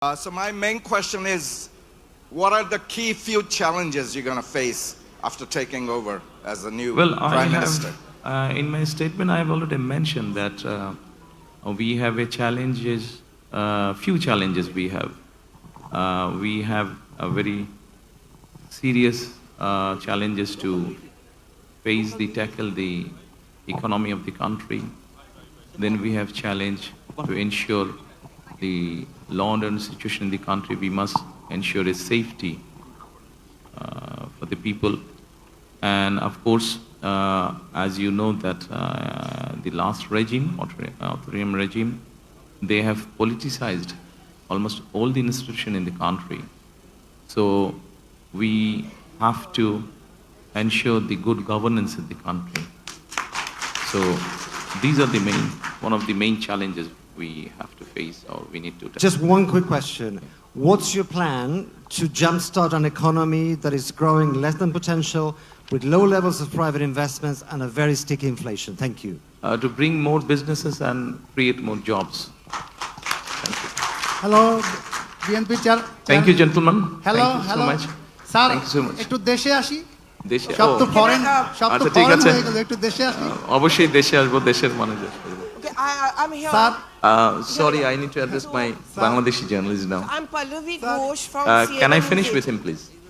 So my main question is, what are the key few challenges you're going to face after taking over as the new Well, Prime Minister? in my statement, I have already mentioned that we have few challenges we have. We have a very serious challenges to tackle the economy of the country. Then we have challenge to ensure the law and order situation in the country. We must ensure a safety for the people. And of course, as you know that the last regime, authoritarian regime, they have politicized almost all the institution in the country. So we have to ensure the good governance in the country. So these are one of the main challenges we have to face or we need to tackle. Just one quick question. What's your plan to jumpstart an economy that is growing less than potential, with low levels of private investments and a very sticky inflation? Thank you. To bring more businesses and create more jobs. Thank you. Hello, BNP chair. Thank you, gentlemen. Hello, Thank you hello. so much. Sir, Thank you so much. একটু দেশে আসি। দেশে সব তো foreign, সব তো আচ্ছা ঠিক ফরেন আছে হয়ে গেল, একটু দেশে আসি। অবশ্যই দেশে আসবো, দেশের মানুষ আসবো। Okay, I'm here. Sir, Sorry, I need to address my Bangladeshi journalist now. I'm Pallavi Ghosh from Can I CNN finish News. with him, please?